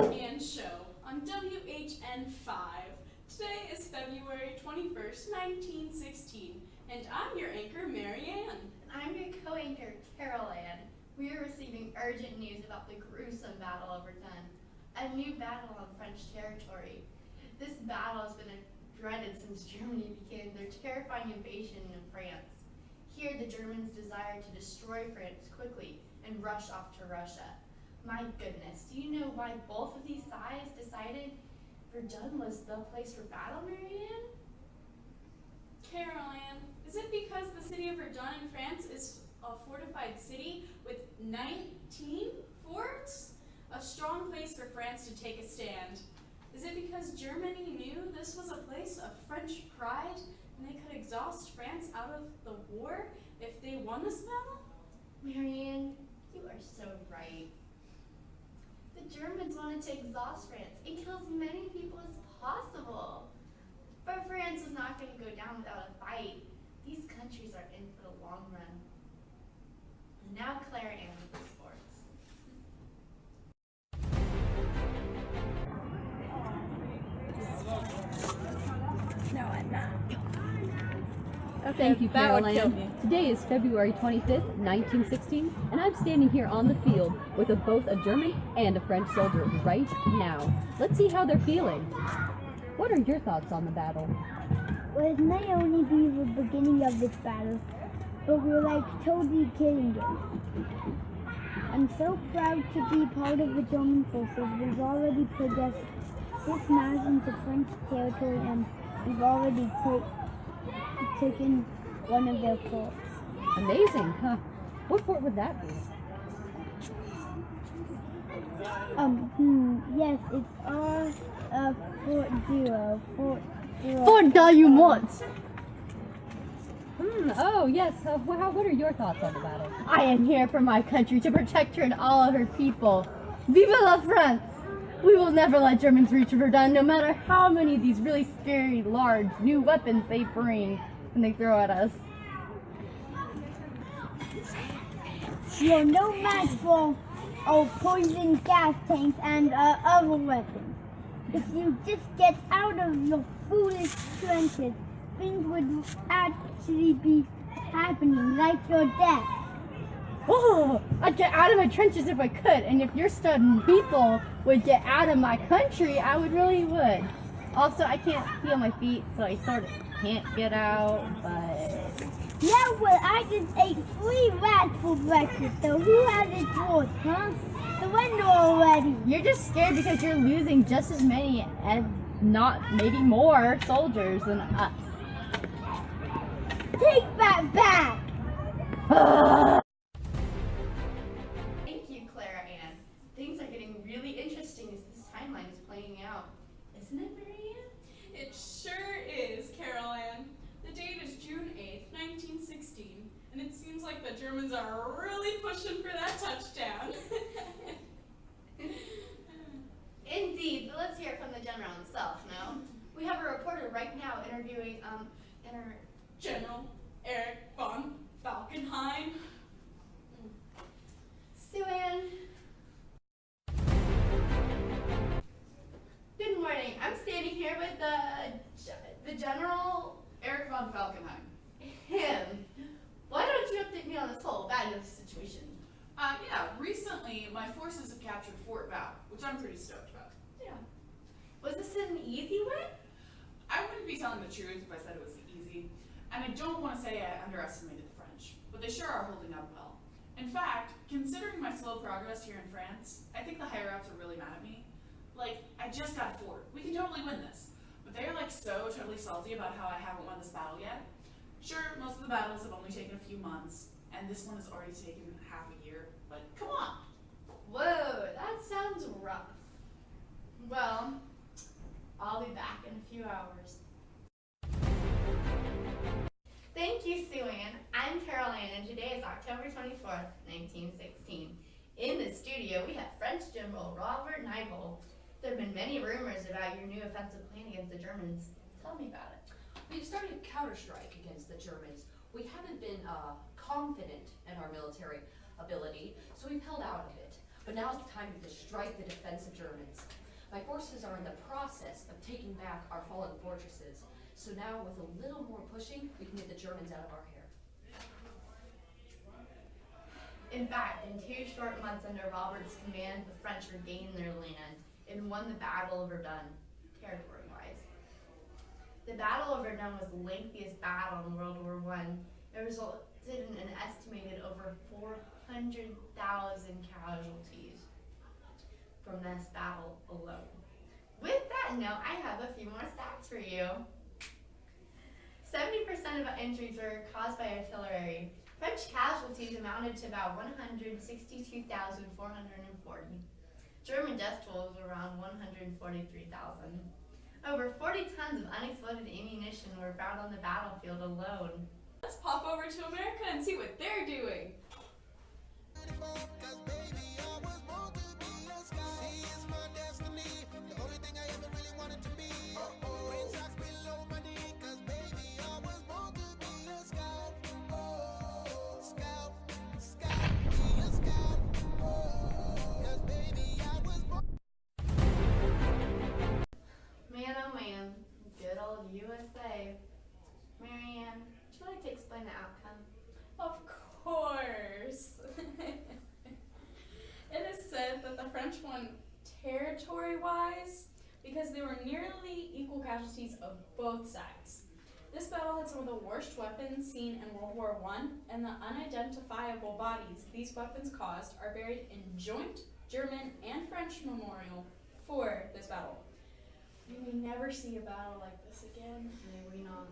and Show on WHN5. Today is February 21st, 1916, and I'm your anchor, Marianne. And I'm your co-anchor, Carol Ann. We are receiving urgent news about the gruesome Battle of Verdun, a new battle on French territory. This battle has been dreaded since Germany began their terrifying invasion of France. Here, the Germans desire to destroy France quickly and rush off to Russia. My goodness, do you know why both of these sides decided Verdun was the place for battle, Marianne? Carol Ann, is it because the city of Verdun in France is a fortified city with 19 forts? A strong place for France to take a stand. Is it because Germany knew this was a place of French pride and they could exhaust France out of the war if they won this battle? Marianne, you are so right. The Germans wanted to exhaust France and kill as many people as possible. But France is not going to go down without a fight. These countries are in for the long run. And now Claire Ann with the sports. No, I'm not. Thank you, Carol Ann. Today is February 25th, 1916, and I'm standing here on the field with both a German and a French soldier right now. Let's see how they're feeling. What are your thoughts on the battle? Well, it may only be the beginning of this battle, but we're like totally killing it. I'm so proud to be part of the German forces. We've already progressed 6 miles into French territory and we've already taken one of their forts. Amazing, huh? What fort would that be? Yes, it's our Fort Zero. Fort Dalumont! Oh, yes. What are your thoughts on the battle? I am here for my country to protect her and all of her people. Vive la France! We will never let Germans reach Verdun, no matter how many of these really scary, large, new weapons they bring and they throw at us. You're no match for poison gas tanks and other weapons. If you just get out of your foolish trenches, things would actually be happening, like your death. Oh, I'd get out of my trenches if I could, and if your stubborn people would get out of my country, I really would. Also, I can't feel my feet, so I sort of can't get out, but... Yeah, well, I just ate 3 rats for breakfast, so who has it worse, huh? Surrender already. You're just scared because you're losing just as many, as not maybe more, soldiers than us. Take that back! Thank you, Clara Ann. Things are getting really interesting as this timeline is playing out. Isn't it, Marianne? It sure is, Carol Ann. The date is June 8th, 1916, and it seems like the Germans are really pushing for that touchdown. Indeed, but let's hear it from the general himself, no? We have a reporter right now interviewing, General Erich von Falkenhayn. Sue Ann. Good morning. I'm standing here with the General Erich von Falkenhayn. him. Why don't you update me on this whole bad news situation? Yeah, recently my forces have captured Fort Val, which I'm pretty stoked about. Yeah. Was this an easy win? I wouldn't be telling the truth if I said it was easy, and I don't want to say I underestimated the French, but they sure are holding up well. In fact, considering my slow progress here in France, I think the higher-ups are really mad at me. Like, I just got a fort. We can totally win this. But they're like so totally salty about how I haven't won this battle yet. Sure, most of the battles have only taken a few months, and this one has already taken half a year, but come on. Whoa, that sounds rough. Well, I'll be back in a few hours. Thank you, Sue Ann. I'm Carol Ann, and today is October 24th, 1916. In the studio, we have French General Robert Nibel. There have been many rumors about your new offensive plan against the Germans. Tell me about it. We've started a counterstrike against the Germans. We haven't been confident in our military ability, so we've held out a bit. But now it's time to strike the defensive Germans. My forces are in the process of taking back our fallen fortresses. So now with a little more pushing, we can get the Germans out of our hair. In fact, in 2 short months under Robert's command, the French regained their land and won the Battle of Verdun, territory-wise. The Battle of Verdun was the lengthiest battle in World War I. It resulted in an estimated over 400,000 casualties from this battle alone. With that note, I have a few more stats for you. 70% of injuries were caused by artillery. French casualties amounted to about 162,440. German death tolls were around 143,000. Over 40 tons of unexploded ammunition were found on the battlefield alone. Let's pop over to America and see what they're doing. Man, oh man, good old USA. Marianne, would you like to explain the outcome? Of course. It is said that the French won territory-wise because there were nearly equal casualties of both sides. This battle had some of the worst weapons seen in World War I, and the unidentifiable bodies these weapons caused are buried in joint German and French memorial for this battle. We may never see a battle like this again. Maybe not.